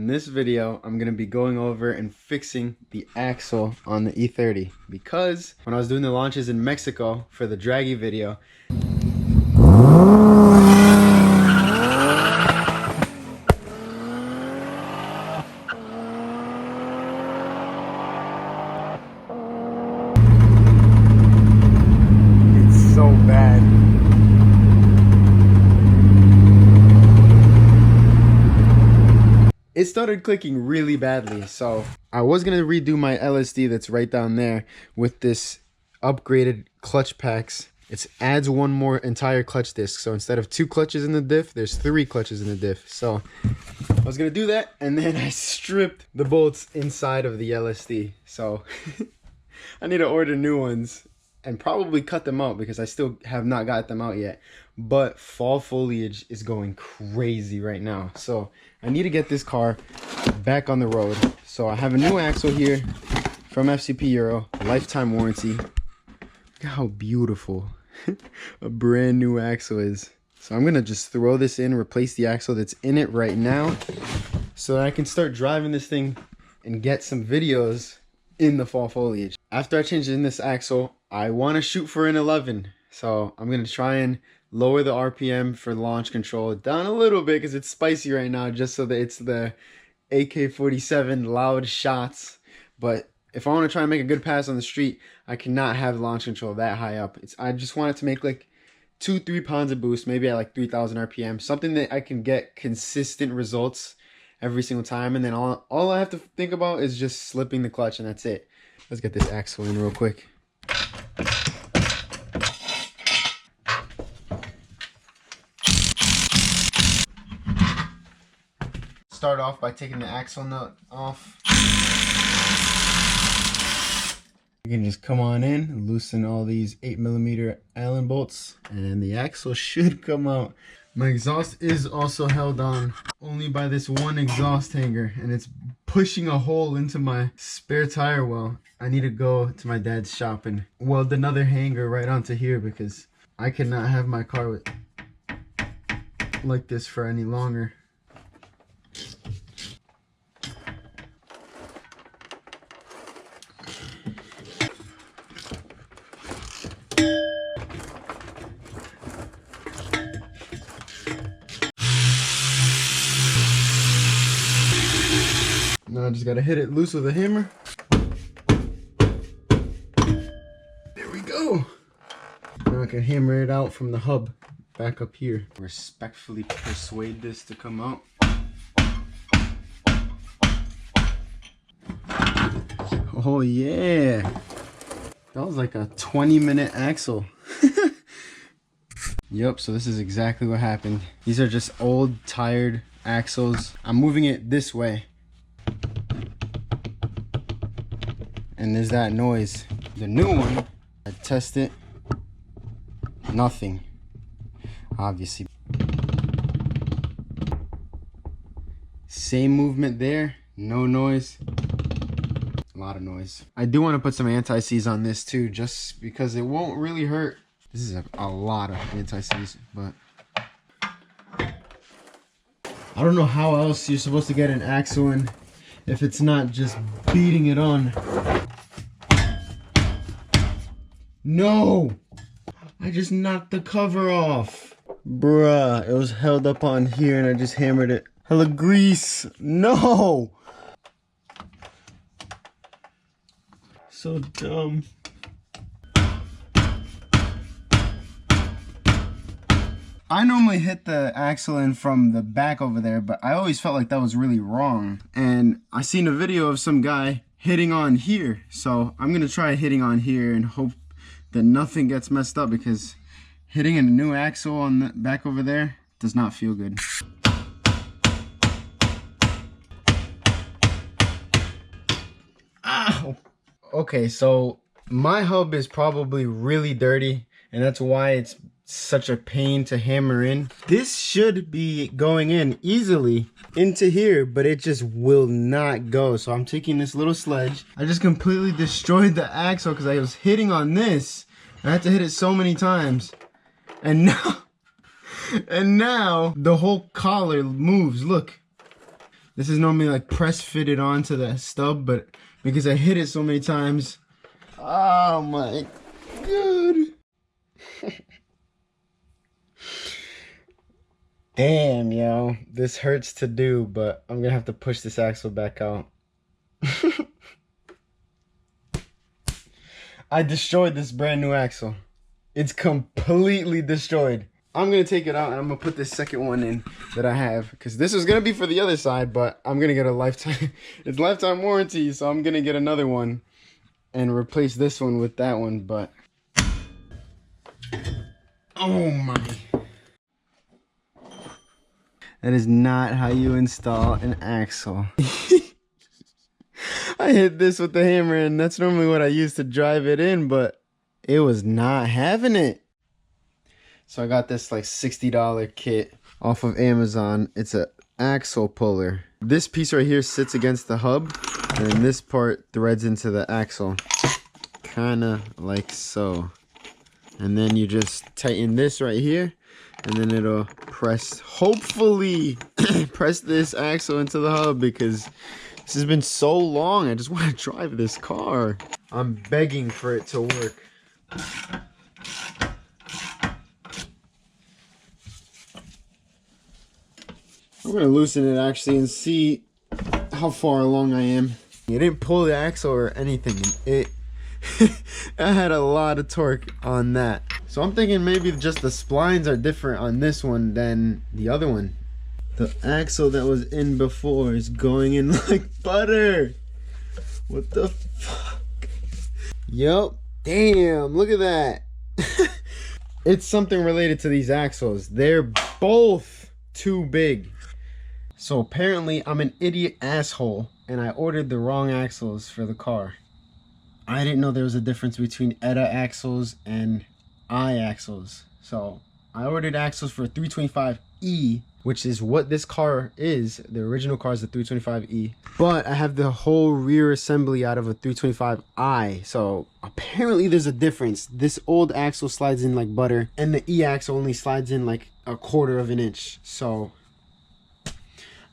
In this video, I'm going to be going over and fixing the axle on the E30 because when I was doing the launches in Mexico for the Draggy video, it's so bad. It started clicking really badly, so I was gonna redo my LSD that's right down there with this upgraded clutch packs. It adds one more entire clutch disc, so instead of 2 clutches in the diff, there's 3 clutches in the diff. So I was gonna do that, and then I stripped the bolts inside of the LSD. So I need to order new ones and probably cut them out because I still have not got them out yet. But fall foliage is going crazy right now, so I need to get this car back on the road. So I have a new axle here from FCP Euro, lifetime warranty. Look at how beautiful a brand new axle is. So I'm gonna just throw this in, replace the axle that's in it right now, so that I can start driving this thing and get some videos in the fall foliage. After I change in this axle, I want to shoot for an 11. So I'm gonna try and lower the RPM for launch control down a little bit because it's spicy right now, just so that it's the AK-47 loud shots. But if I want to try and make a good pass on the street, I cannot have launch control that high up. I just want it to make like 2-3 pounds of boost, maybe at like 3,000 RPM, something that I can get consistent results every single time. And then all I have to think about is just slipping the clutch, and that's it. Let's get this axle in real quick. Start off by taking the axle nut off. You can just come on in, loosen all these 8mm Allen bolts, and the axle should come out. My exhaust is also held on only by this one exhaust hanger, and it's pushing a hole into my spare tire well. I need to go to my dad's shop and weld another hanger right onto here because I cannot have my car like this for any longer. Now I just gotta hit it loose with a hammer. There we go. Now I can hammer it out from the hub back up here. Respectfully persuade this to come out. Oh yeah. That was like a 20-minute axle. Yep, so this is exactly what happened. These are just old, tired axles. I'm moving it this way. And there's that noise. The new one, I test it, nothing, obviously. Same movement there, no noise, a lot of noise. I do want to put some anti-seize on this too, just because it won't really hurt. This is a lot of anti-seize, but I don't know how else you're supposed to get an axle in if it's not just beating it on. No! I just knocked the cover off. Bruh, it was held up on here and I just hammered it. Hella grease. No! So dumb. I normally hit the axle in from the back over there, but I always felt like that was really wrong. And I seen a video of some guy hitting on here, so I'm gonna try hitting on here and hope that nothing gets messed up, because hitting a new axle on the back over there does not feel good. Ow! Okay, so my hub is probably really dirty, and that's why it's such a pain to hammer in. This should be going in easily into here, but it just will not go. So I'm taking this little sledge. I just completely destroyed the axle because I was hitting on this. I had to hit it so many times, and now the whole collar moves. Look, This is normally like press fitted onto the stub, but because I hit it so many times, oh my god. Damn, yo, this hurts to do, but I'm gonna have to push this axle back out. I destroyed this brand new axle. It's completely destroyed. I'm gonna take it out and I'm gonna put this second one in that I have, because this is gonna be for the other side, but I'm gonna get a lifetime, it's lifetime warranty, so I'm gonna get another one and replace this one with that one. But oh my, that is not how you install an axle. I hit this with the hammer, and that's normally what I use to drive it in, but it was not having it. So I got this like $60 kit off of Amazon. It's a axle puller. This piece right here sits against the hub, and this part threads into the axle, kind of like so. And then you just tighten this right here, and then it'll press, hopefully press this axle into the hub, because this has been so long. I just want to drive this car. I'm begging for it to work. I'm gonna loosen it actually and see how far along I am. It didn't pull the axle or anything. It I had a lot of torque on that. So I'm thinking maybe just the splines are different on this one than the other one. The axle that was in before is going in like butter. What the fuck? Yup. Damn, look at that. It's something related to these axles. They're both too big. So apparently I'm an idiot asshole and I ordered the wrong axles for the car. I didn't know there was a difference between ETA axles and I axles. So I ordered axles for 325E, which is what this car is. The original car is the 325E. But I have the whole rear assembly out of a 325i. So apparently there's a difference. This old axle slides in like butter, and the E axle only slides in like 1/4 of an inch. So,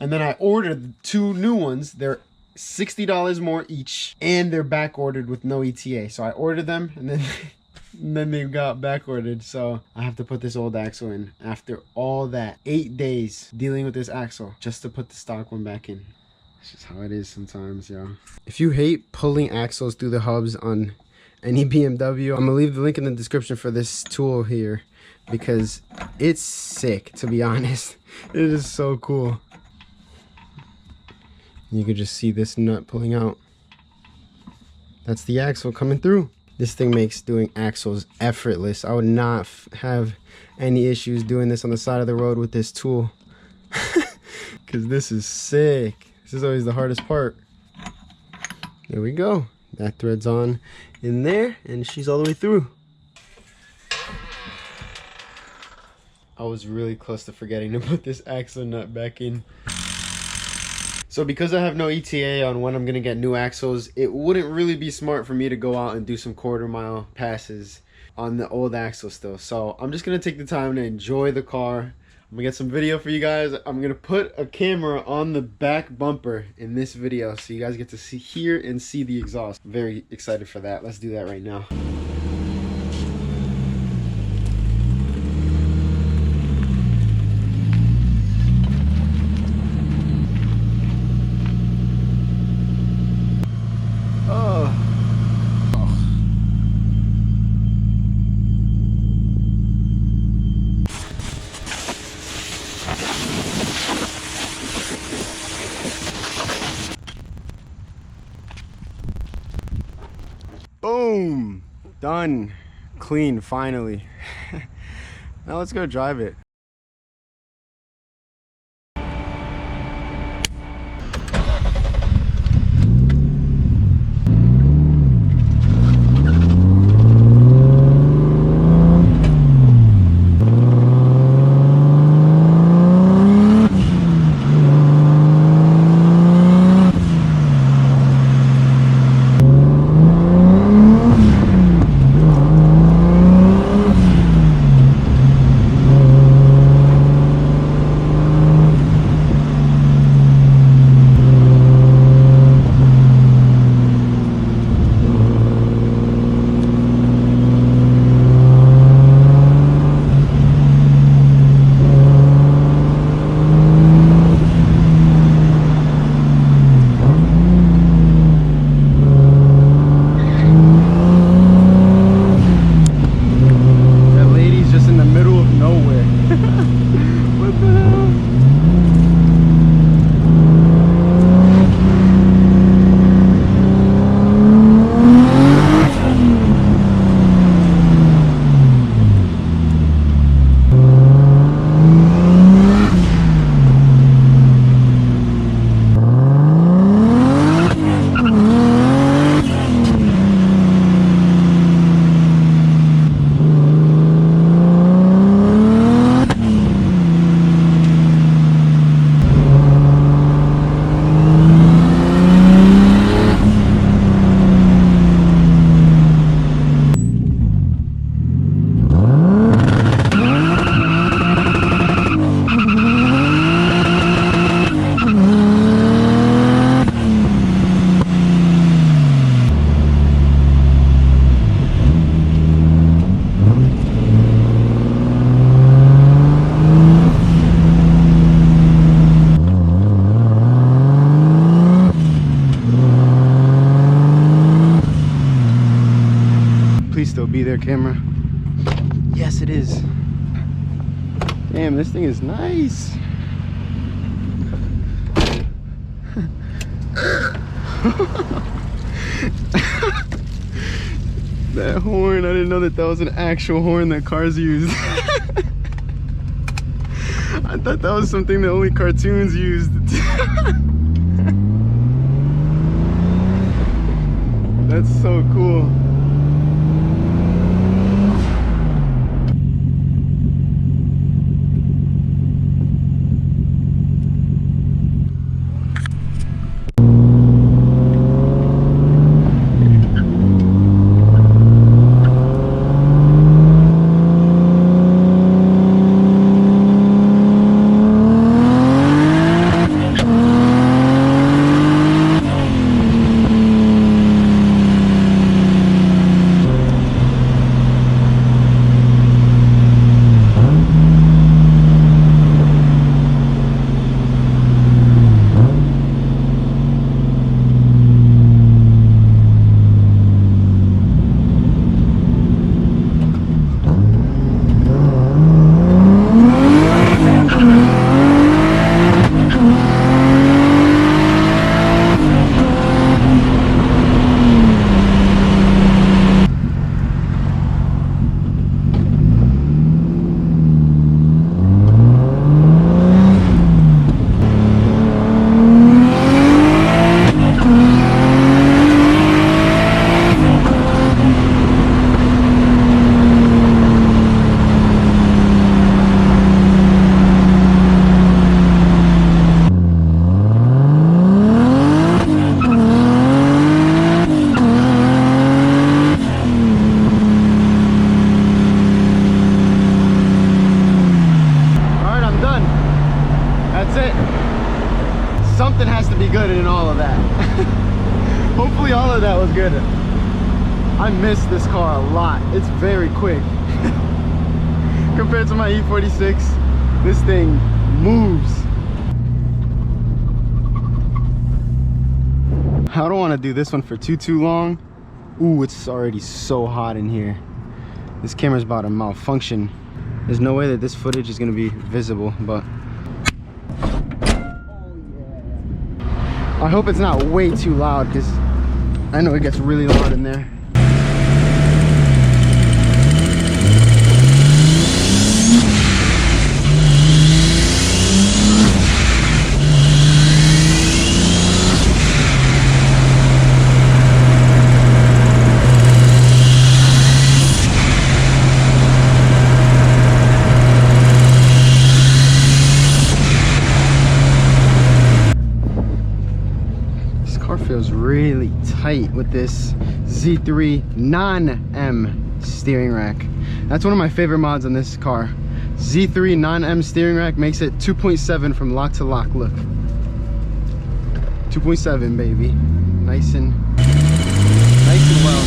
and then I ordered 2 new ones. They're $60 more each, and they're back ordered with no ETA. So I ordered them, and then and then they got back ordered. So I have to put this old axle in after all that 8 days dealing with this axle just to put the stock one back in. It's just how it is sometimes, yo. If you hate pulling axles through the hubs on any BMW, I'm gonna leave the link in the description for this tool here, because it's sick, to be honest. It is so cool. You can just see this nut pulling out. That's the axle coming through. This thing makes doing axles effortless. I would not have any issues doing this on the side of the road with this tool. Because this is sick. This is always the hardest part. There we go. That threads on in there, and she's all the way through. I was really close to forgetting to put this axle nut back in. So because I have no ETA on when I'm going to get new axles, it wouldn't really be smart for me to go out and do some 1/4 mile passes on the old axle still. So I'm just going to take the time to enjoy the car. I'm going to get some video for you guys. I'm going to put a camera on the back bumper in this video so you guys get to hear and see the exhaust. I'm very excited for that. Let's do that right now. Boom! Done. Clean, finally. Now let's go drive it. be there, camera. Yes, it is. Damn, this thing is nice. That horn, I didn't know that was an actual horn that cars use. I thought that was something that only cartoons used. That's so cool. Something has to be good in all of that. Hopefully all of that was good. I miss this car a lot. It's very quick. Compared to my E46, this thing moves. I don't want to do this one for too long. Ooh, it's already so hot in here. This camera's about to malfunction. There's no way that this footage is going to be visible, but I hope it's not way too loud, because I know it gets really loud in there. Feels really tight with this Z3 non-M steering rack. That's one of my favorite mods on this car. Z3 non-M steering rack makes it 2.7 from lock to lock. Look, 2.7, baby. Nice and well.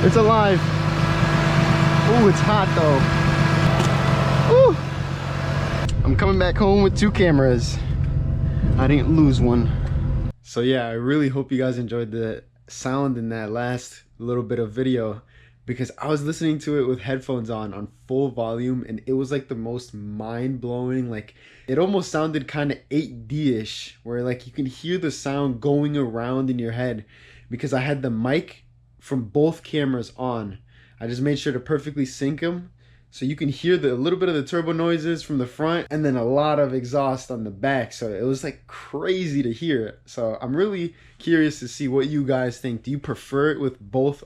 It's alive. Ooh, it's hot though. Ooh. I'm coming back home with 2 cameras. I didn't lose one. So yeah, I really hope you guys enjoyed the sound in that last little bit of video, because I was listening to it with headphones on full volume, and it was like the most mind-blowing. Like, it almost sounded kind of 8D-ish, where like you can hear the sound going around in your head, because I had the mic from both cameras on. I just made sure to perfectly sync them, so you can hear a little bit of the turbo noises from the front, and then a lot of exhaust on the back. So it was like crazy to hear. So I'm really curious to see what you guys think. Do you prefer it with both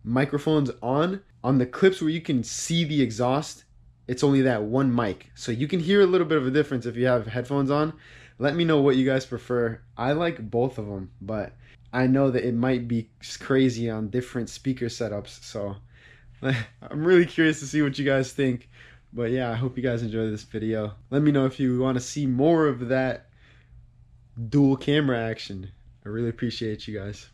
microphones on the clips where you can see the exhaust? it's only that one mic. So you can hear a little bit of a difference if you have headphones on. Let me know what you guys prefer. I like both of them, but I know that it might be crazy on different speaker setups. So I'm really curious to see what you guys think. But yeah, I hope you guys enjoy this video. Let me know if you want to see more of that dual camera action. I really appreciate you guys.